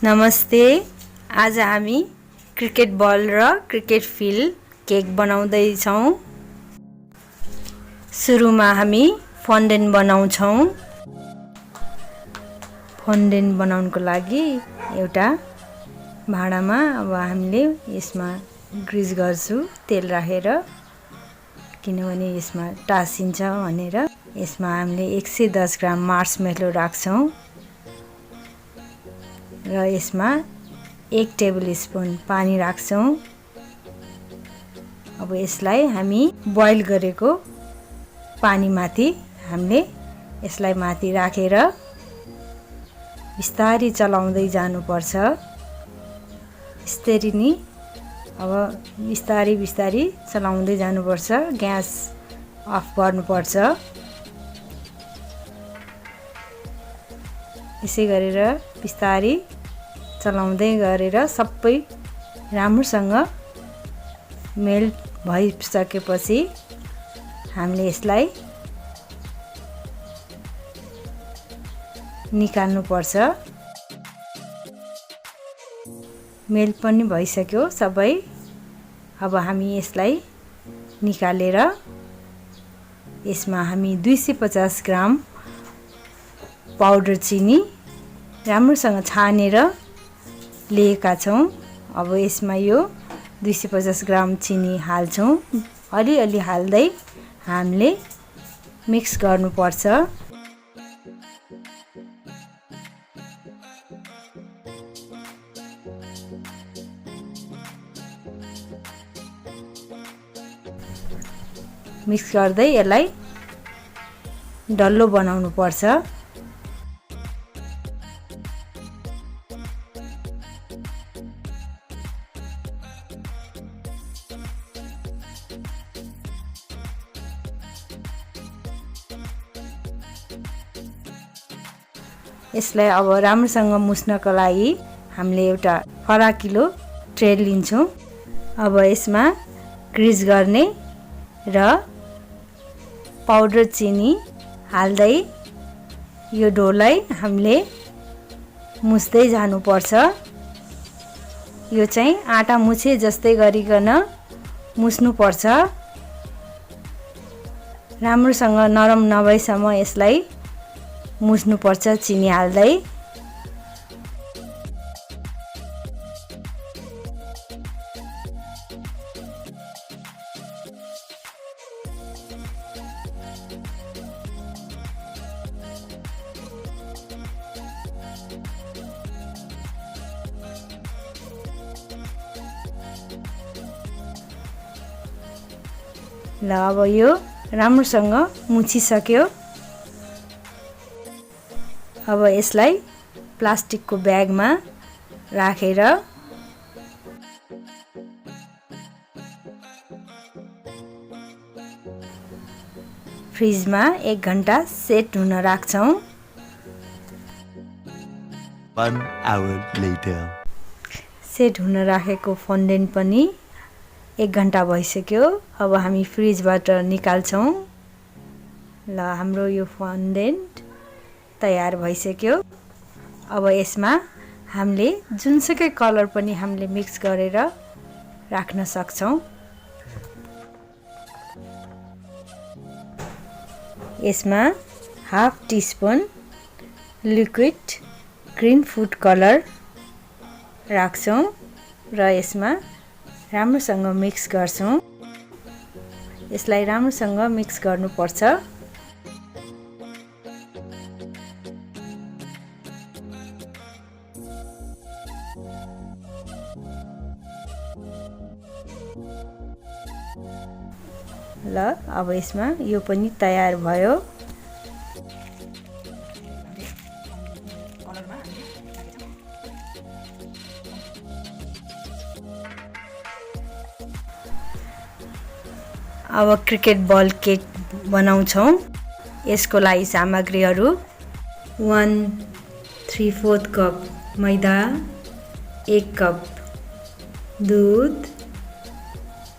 नमस्ते। आज हामी क्रिकेट बल र क्रिकेट फिल्ड केक बनाउँदै छौं। सुरुमा हामी फन्डेन बनाउँछौं। फन्डेन बनाउनको लागि एउटा भाँडामा अब हामीले यसमा ग्रिज गर्छु तेल राखेर, किनभने यसमा टासिन्छ भनेर। यसमा हामीले 110 ग्राम मार्समेलो राख्छौं र यसमा 1 टेबल स्पुन पानी राख्छौं। अब यसलाई हामी बोइल गरेको पानीमाथि हामीले यसलाई माथि राखेर बिस्तारै चलाउँदै जानुपर्छ। यसरी नि अब बिस्तारै चलाउँदै जानुपर्छ। ग्यास अफ गर्नुपर्छ। यसै गरेर बिस्तारै चलाउँदै गरेर सबै राम्रोसँग मेल्ट भइसकेपछि हामीले यसलाई निकाल्नुपर्छ। मेल्ट पनि भइसक्यो सबै। अब हामी यसलाई निकालेर यसमा हामी 250 ग्राम पाउडर चिनी राम्रोसँग छानेर लिएका छौं। अब यसमा यो 250 ग्राम चिनी हाल्छौं। अलिअलि हाल्दै हामीले मिक्स गर्नुपर्छ। मिक्स गर्दै यसलाई डल्लो बनाउनु पर्छ। यसलाई अब राम्रोसँग मुस्नको लागि हामीले एउटा फराकिलो ट्रे लिन्छौं। अब यसमा ग्रिज गर्ने र पाउडर चिनी हाल्दै यो डोलाई हामीले मुस्दै जानुपर्छ। यो चाहिँ आटा मुछे जस्तै गरिकन मुस्नुपर्छ। राम्रोसँग नरम नभएसम्म यसलाई मुस्नुपर्छ चिनी हाल्दै। ल अब यो राम्रोसँग मुछिसक्यो। अब यसलाई प्लास्टिकको ब्यागमा राखेर फ्रिजमा 1 घण्टा सेट हुन राख्छौं। 1 hour later. सेट हुन राखेको फन्डेन पनि 1 घण्टा भइसक्यो। अब हामी फ्रिजबाट निकाल्छौं। ल हाम्रो यो फन्डेन तयार भइसक्यो। अब यसमा हामीले जुनसुकै कलर पनि हामीले मिक्स गरेर राख्न सक्छौं। यसमा half teaspoon liquid green food colour राख्छौं र यसमा राम्रोसँग मिक्स गर्छौं। यसलाई राम्रोसँग मिक्स गर्नुपर्छ। ल अब यसमा यो पनि तयार भयो। अब क्रिकेट बल केक बनाउँछौं। यसको लागि सामग्रीहरू 1/3/4 कप मैदा, 1 कप दूध,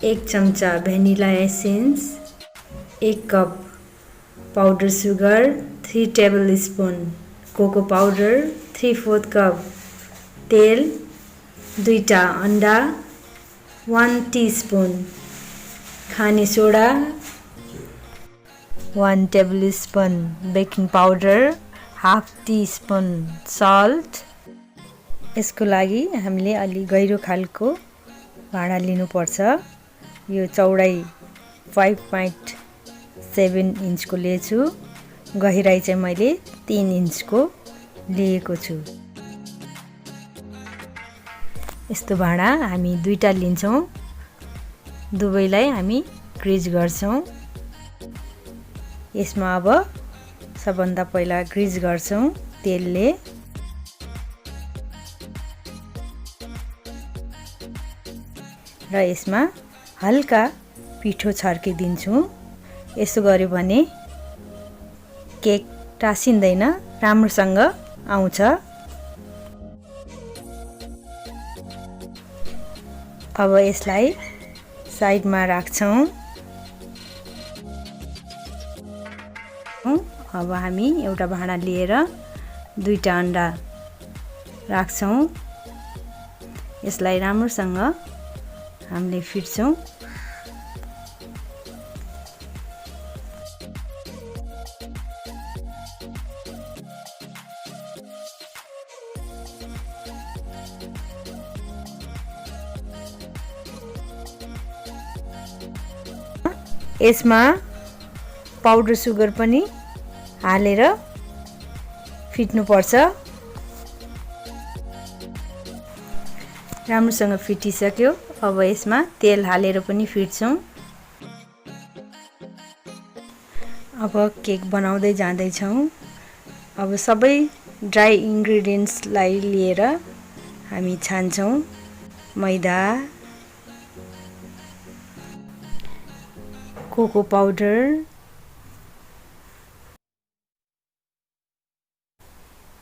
1 चम्चा vanilla essence, 1 cup powder sugar, 3 tablespoon cocoa powder, 3/4 cup तेल, 2टा अन्डा, 1 टीस्पुन खाने soda, 1 tablespoon baking powder, half teaspoon salt. यसको लागि हामीले अलि गहिरो खालको भाँडा लिनुपर्छ। यो चौडाइ 5.7 इन्चको लिएछु, गहिराइ चाहिँ मैले 3 इन्चको लिएको छु। यस्तो भाँडा हामी 2टा लिन्छौँ, दुवैलाई हामी ग्रिज गर्छौँ। यसमा अब सबभन्दा पहिला ग्रिज गर्छौँ तेलले। र यसमा हल्का पिठो छर्किदिन्छु। यसो गर्यो भने केक टाँसिँदैन, राम्रोसँग आउँछ। अब यसलाई साइडमा राख्छौँ। अब हामी एउटा भाँडा लिएर 2टा अन्डा राख्छौँ। यसलाई राम्रोसँग हामीले फिट्छौँ। यसमा पाउडर सुगर पनि हालेर फिट्नुपर्छ। राम्रोसँग फिटिसक्यो। अब यसमा तेल हालेर पनि फिट्छौँ। अब केक बनाउँदै जाँदैछौँ। अब सबै ड्राई इन्ग्रेडियन्ट्सलाई लिएर हामी छान्छौँ। मैदा, cocoa powder,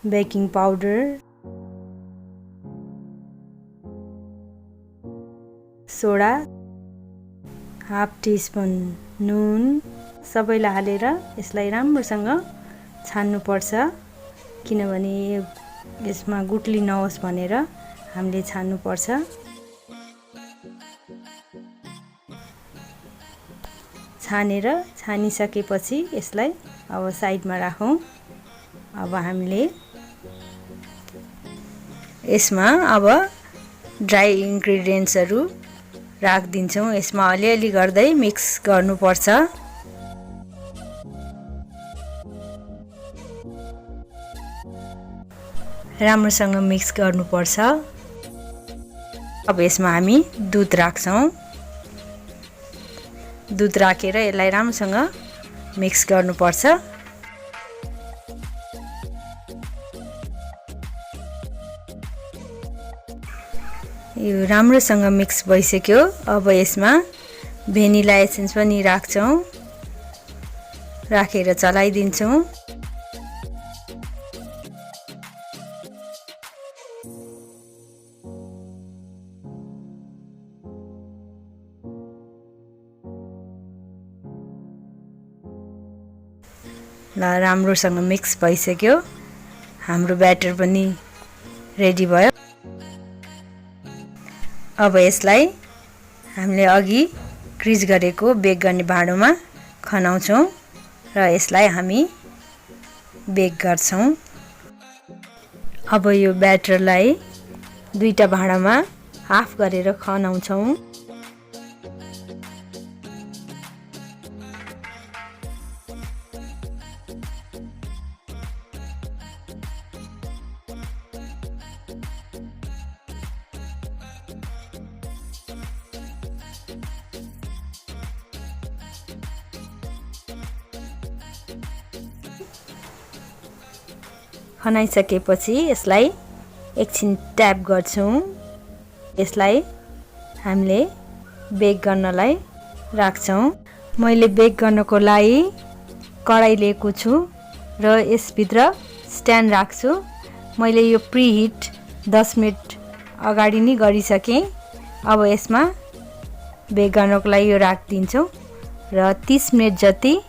baking powder, soda, half teaspoon नुन, सबैलाई हालेर यसलाई राम्रोसँग छान्नुपर्छ। किनभने यसमा गुठली नहोस् भनेर हामीले छान्नुपर्छ। छानिसकेपछि यसलाई अब साइडमा राखौँ। अब हामीले यसमा अब ड्राई इन्ग्रेडियन्ट्सहरू राखिदिन्छौँ। यसमा अलिअलि गर्दै मिक्स गर्नुपर्छ। राम्रोसँग मिक्स गर्नुपर्छ। अब यसमा हामी दुध राख्छौँ। दुध राखेर यसलाई राम्रोसँग मिक्स गर्नुपर्छ। यो राम्रोसँग मिक्स भइसक्यो। अब यसमा भेनिला एसेन्स पनि राख्छौँ। राखेर चलाइदिन्छौँ। ल राम्रोसँग मिक्स भइसक्यो। हाम्रो ब्याटर पनि रेडी भयो। अब यसलाई हामीले अघि ग्रिज गरेको बेक गर्ने भाँडोमा खनाउँछौँ र यसलाई हामी बेक गर्छौँ। अब यो ब्याटरलाई 2टा भाँडामा हाफ गरेर खनाउँछौँ। खनाइसकेपछि यसलाई एकछिन ट्याप गर्छौँ। यसलाई हामीले बेक गर्नलाई राख्छौँ। मैले बेक गर्नको लागि कराई लिएको छु र यसभित्र स्ट्यान्ड राख्छु। मैले यो प्रिहिट 10 मिनट अगाडि नै गरिसकेँ। अब यसमा बेक गर्नको लागि यो राखिदिन्छौँ र 30 मिनट जति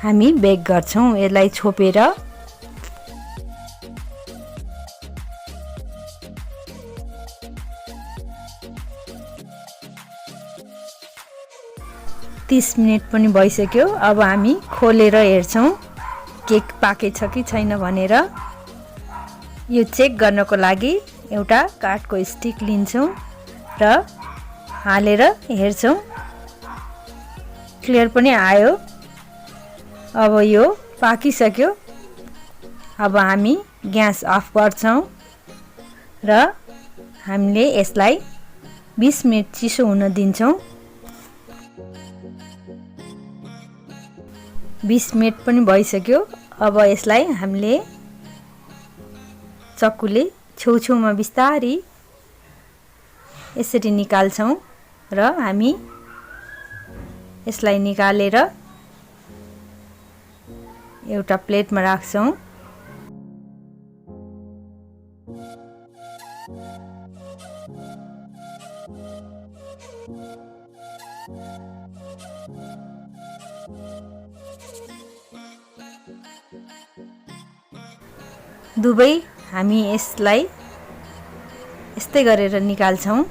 हामी बेक गर्छौँ। यसलाई छोपेर 30 मिनेट पनि भइसक्यो। अब हामी खोलेर हेर्छौं केक पाकेछ कि छैन भनेर। यो चेक गर्नको लागि एउटा काठको स्टिक लिन्छौं र हालेर हेर्छौं। क्लियर पनि आयो। अब यो पाकिसक्यो। अब हामी ग्यास अफ गर्छौं र हामीले यसलाई 20 मिनेट चिसो हुन दिन्छौं। 20 मिनेट पनि भइसक्यो। अब यसलाई हामीले चक्कुले छेउछेउमा बिस्तारी यसरी निकाल्छौं र हामी यसलाई निकालेर एउटा प्लेटमा राख्छौं। दुवै हामी यसलाई यस्तै गरेर निकाल्छौं।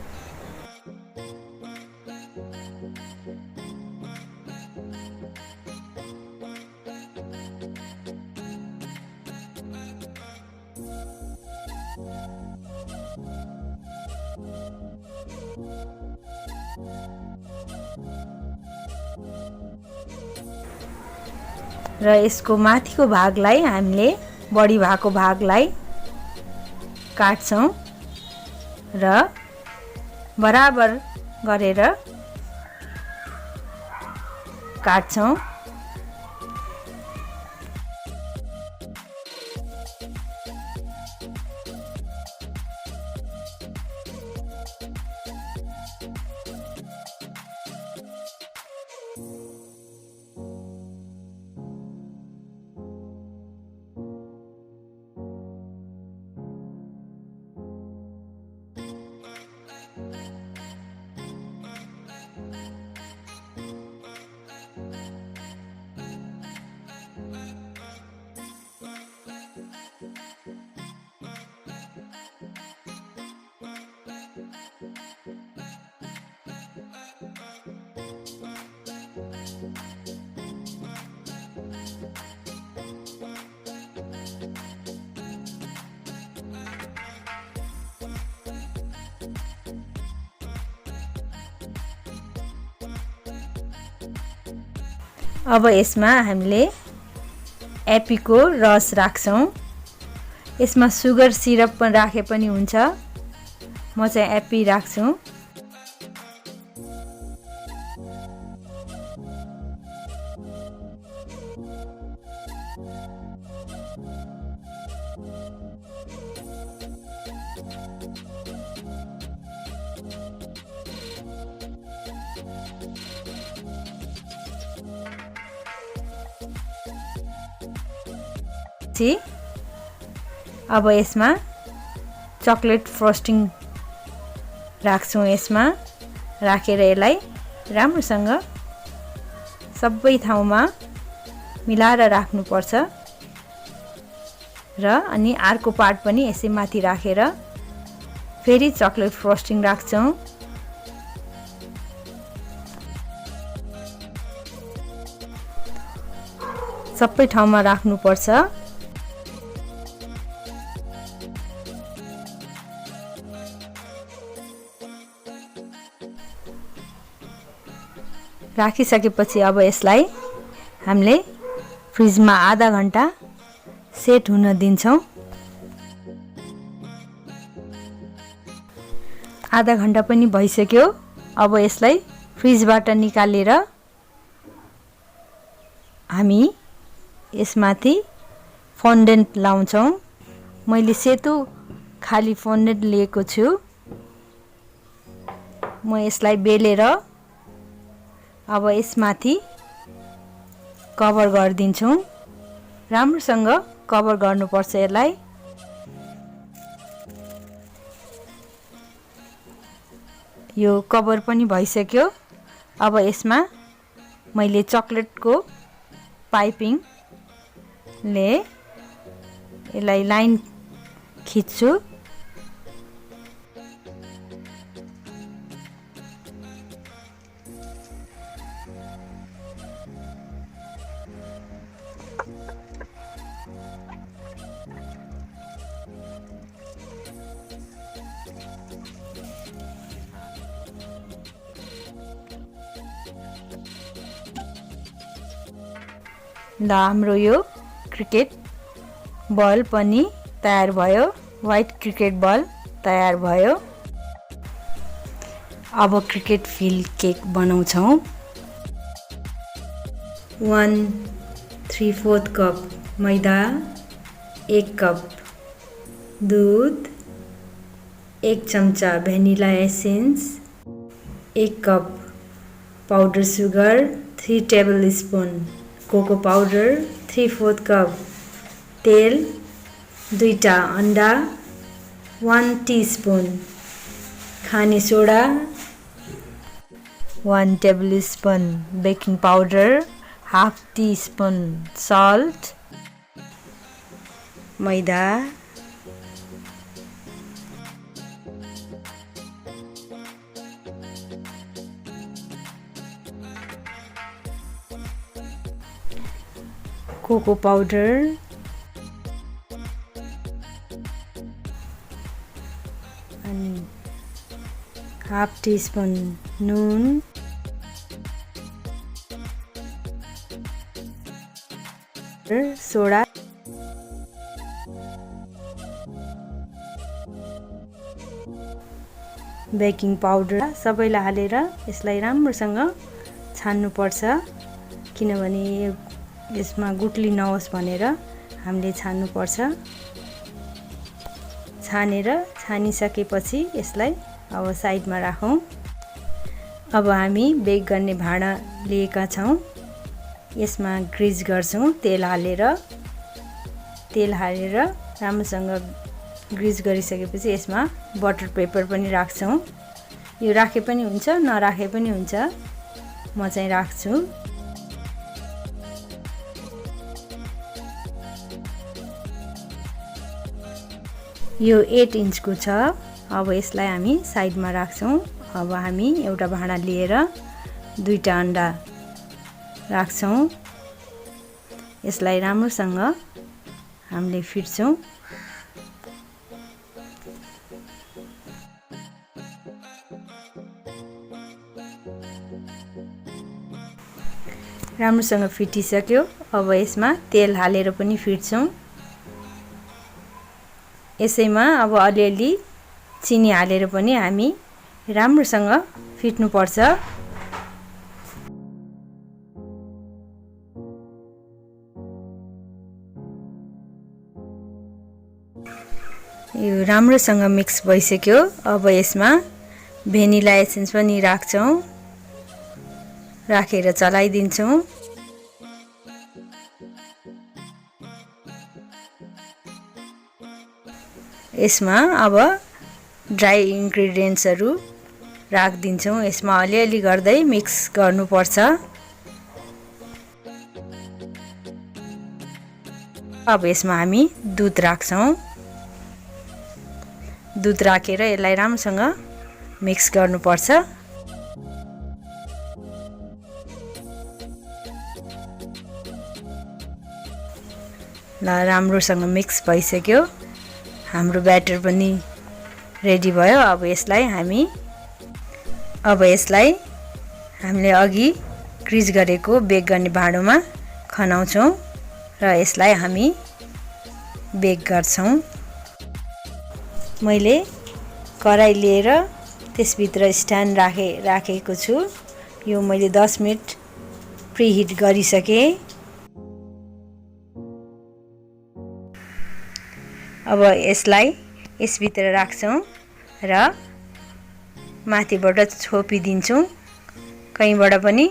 र यसको माथिको भागलाई हामीले बढी भएको भागलाई काट्छौं र बराबर गरेर काट्छौं। अब यसमा हामीले एप्पीको रस राख्छौं। यसमा सुगर सिरप पनि राखे पनि हुन्छ। म चाहिँ एप्पी राख्छु। अब यसमा चकलेट फ्रोस्टिङ राख्छौं। यसमा राखेर यसलाई राम्रोसँग सबै ठाउँमा मिलाएर राख्नुपर्छ र अनि अर्को पार्ट पनि यसै माथि राखेर फेरि चकलेट फ्रोस्टिङ राख्छौं। सबै ठाउँमा राख्नुपर्छ। राखिसकेपछि अब यसलाई हामीले फ्रिजमा आधा घण्टा सेट हुन दिन्छौं। आधा घण्टा पनि भइसक्यो। अब यसलाई फ्रिजबाट निकालेर हामी यसमाथि फोन्डेन्ट लाउँछौं। मैले सेतो खाली फोन्डेन्ट लिएको छु। म यसलाई बेलेर अब यसमाथि कभर गरिदिन्छौं। राम्रोसँग कभर गर्नुपर्छ यसलाई। यो कभर पनि भइसक्यो। अब यसमा मैले चकलेटको पाइपिङले यसलाई लाइन खिच्छु। ल हाम्रो यो क्रिकेट बल पनि तयार भयो। व्हाइट क्रिकेट बल तयार भयो। अब क्रिकेट फिल्ड केक बनाउँछौँ। 1/3/4 कप मैदा, 1 कप दूध, 1 चम्चा vanilla essence, 1 cup powder sugar, 3 tablespoon cocoa powder, 3/4 cup तेल, 2टा अन्डा, 1 टीस्पुन खाने soda, 1 tablespoon baking powder, 1/2 teaspoon salt, मैदा, कोको पाउडर, अनि 1/2 टीस्पुन नुन, सोडा, बेकिङ पाउडर सबैलाई हालेर यसलाई राम्रोसँग छान्नु पर्छ, किनभने यसमा गुठली नहोस् भनेर हामीले छान्नु पर्छ। छानिसकेपछि यसलाई अब साइडमा राखौँ। अब हामी बेक गर्ने भाँडा लिएका छौँ। यसमा ग्रिज गर्छौँ तेल हालेर राम्रोसँग ग्रिज गरिसकेपछि यसमा बटर पेपर पनि राख्छौँ। यो राखे पनि हुन्छ नराखे पनि हुन्छ, म चाहिँ राख्छु। यो 8 इन्चको छ। अब यसलाई हामी साइडमा राख्छौँ। अब हामी एउटा भाँडा लिएर 2टा अन्डा राख्छौँ। यसलाई राम्रोसँग हामीले फिट्छौँ। राम्रोसँग फिटिसक्यो। अब यसमा तेल हालेर पनि फिट्छौँ। यसैमा अब अलिअलि चिनी हालेर पनि हामी राम्रोसँग फिट्नुपर्छ। यो राम्रोसँग मिक्स भइसक्यो। अब यसमा भेनिला एसेन्स पनि राख्छौँ, राखेर चलाइदिन्छौँ। यसमा अब ड्राई इन्ग्रेडियन्ट्सहरू राखिदिन्छौँ। यसमा अलिअलि गर्दै मिक्स गर्नुपर्छ। अब यसमा हामी दुध राख्छौँ। दुध राखेर यसलाई राम्रोसँग मिक्स गर्नुपर्छ। ल राम्रोसँग मिक्स भइसक्यो। हाम्रो ब्याटर पनि रेडी भयो। अब यसलाई हामीले अघि ग्रिज गरेको बेक गर्ने भाँडोमा खनाउँछौँ र यसलाई हामी बेक गर्छौँ। मैले कराई लिएर त्यसभित्र स्ट्यान्ड राखेको छु। यो मैले 10 मिनट प्रिहिट गरिसकेँ। अब यसलाई यसभित्र राख्छौँ र माथिबाट छोपिदिन्छौँ। कहीँबाट पनि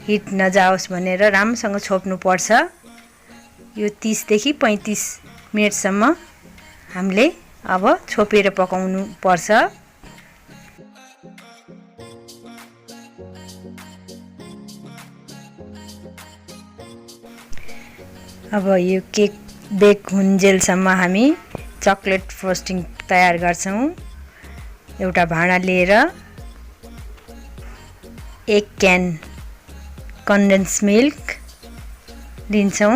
हिट नजाओस् भनेर राम्रोसँग छोप्नुपर्छ। यो 30 देखि 35 मिनटसम्म हामीले अब छोपेर पकाउनु पर्छ। अब यो केक बेक हुन्जेलसम्म हामी चकलेट फ्रोस्टिङ तयार गर्छौँ। एउटा भाँडा लिएर 1 क्यान कन्डेन्स मिल्क लिन्छौँ।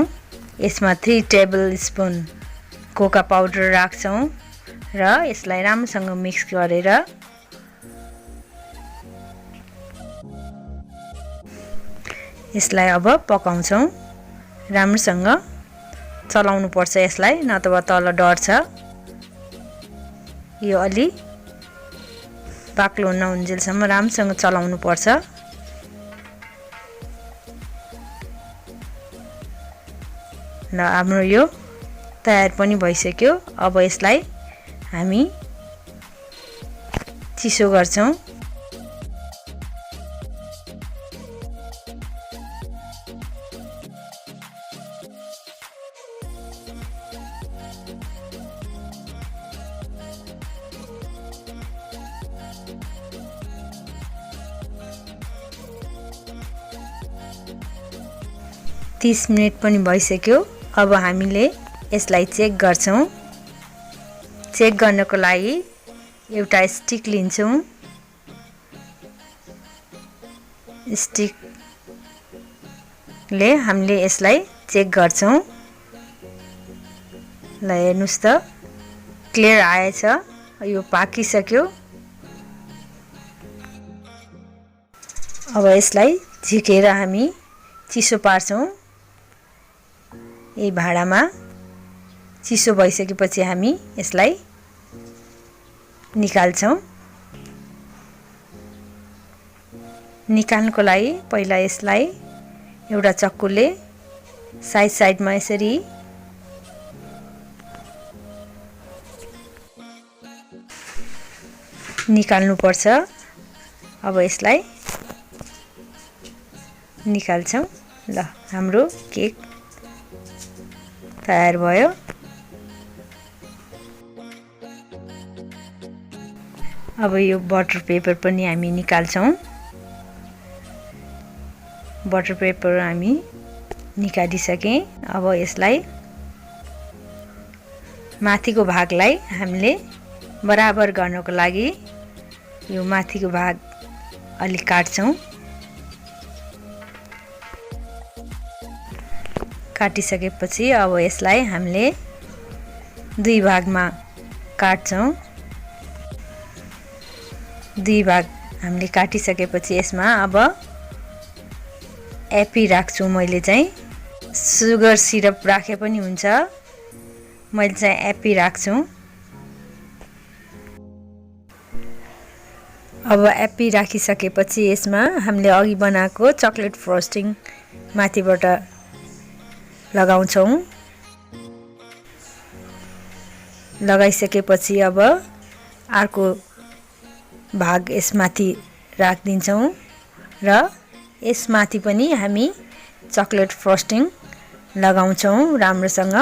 यसमा 3 टेबलस्पुन कोका पाउडर राख्छौँ र यसलाई राम्रोसँग मिक्स गरेर यसलाई अब पकाउँछौँ। राम्रोसँग चलाउनु पर्छ यसलाई, नत्र तल डढ्छ। यो अलि बाक्लो नहुन्जेलसम्म राम्रोसँग चलाउनु पर्छ। ल हाम्रो यो तयार पनि भइसक्यो। अब यसलाई हामी चिसो गर्छौं। तीस मिनेट पनि भइसक्यो। अब हामीले यसलाई चेक गर्छौं। चेक गर्नको लागि एउटा स्टिक लिन्छौं। स्टिकले हामीले यसलाई चेक गर्छौं। ल हेर्नुस् त क्लियर आएछ। यो पाकिसक्यो। अब यसलाई झिकेर हामी चिसो पार्छौं। यही भाँडामा चिसो भइसकेपछि हामी यसलाई निकाल्छौं। निकाल्नको लागि पहिला यसलाई एउटा चक्कुले साइडमा यसरी निकाल्नु पर्छ। अब यसलाई निकाल्छौं। ल हाम्रो केक तयार भयो। अब यो बटर पेपर पनि हामी निकाल्छौं। बटर पेपर हामी निकालिसके। अब यसलाई माथिको भागलाई हामीले बराबर गर्नको लागि यो माथिको भाग अलि काट्छौं। काटिसकेपछि अब यसलाई हामीले दुई भागमा काट्छौं। दुई भाग हामीले काटिसकेपछि यसमा अब एप्पी राख्छु। मैले चाहिँ सुगर सिरप राखे पनि हुन्छ। मैले चाहिँ एप्पी राख्छु। अब एप्पी राखिसकेपछि यसमा हामीले अघि बनाएको चकलेट फ्रोस्टिङ माथिबाट लगाउँछौं। लगाइसकेपछि अब अर्को भाग यसमाथि राखिदिन्छौं र यसमाथि पनि हामी चकलेट फ्रोस्टिङ लगाउँछौं राम्रोसँग।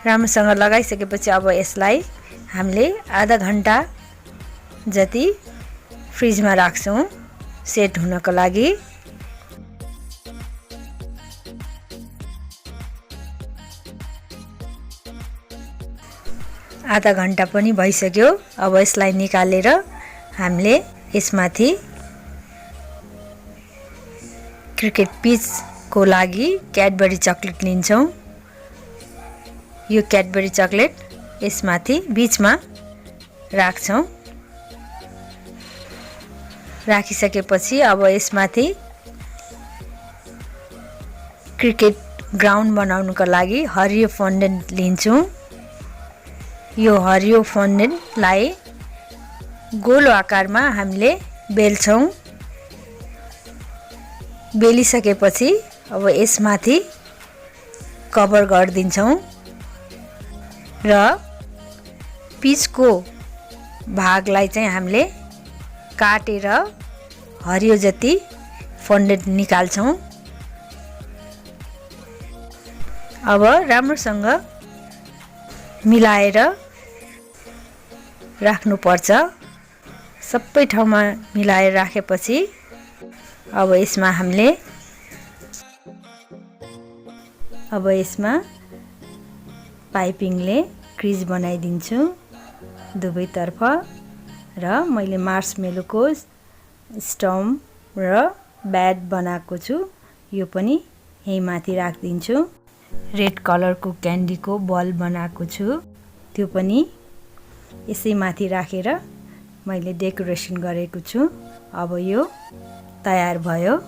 राम्रोसँग लगाइसकेपछि अब यसलाई हामीले आधा घण्टा जति फ्रिजमा राख्छौं सेट हुनको लागि। आधा घण्टा पनि भइसक्यो। अब यसलाई निकालेर हामीले यसमाथि क्रिकेट पिचको लागि क्याडबरी चकलेट लिन्छौं। यो क्याडबरी चकलेट यसमाथि बीचमा राख्छौं। राखिसकेपछि अब यसमाथि क्रिकेट ग्राउन्ड बनाउनको लागि हरियो फोन्डेन्ट लिन्छौं। यो हरियो फोन्डेन्टलाई गोलो आकारमा हामीले बेल्छौं। बेलिसकेपछि अब यसमाथि कभर गरिदिन्छौं र पिचको भागलाई चाहिँ हामीले काटेर हरियो जति फोन्डेन्ट निकाल्छौं। अब राम्रोसँग मिलाएर राख्नुपर्छ। सबै ठाउँमा मिलाएर राखेपछि अब यसमा हामीले पाइपिङले क्रिज बनाइदिन्छु दुवैतर्फ र मैले मार्समेलोको स्टम र ब्याट बनाएको छु। यो पनि यही माथि राखिदिन्छु। रेड कलरको क्यान्डीको बल बनाएको छु। त्यो पनि यसै माथि राखेर मैले डेकोरेसन गरेको छु। अब यो तयार भयो।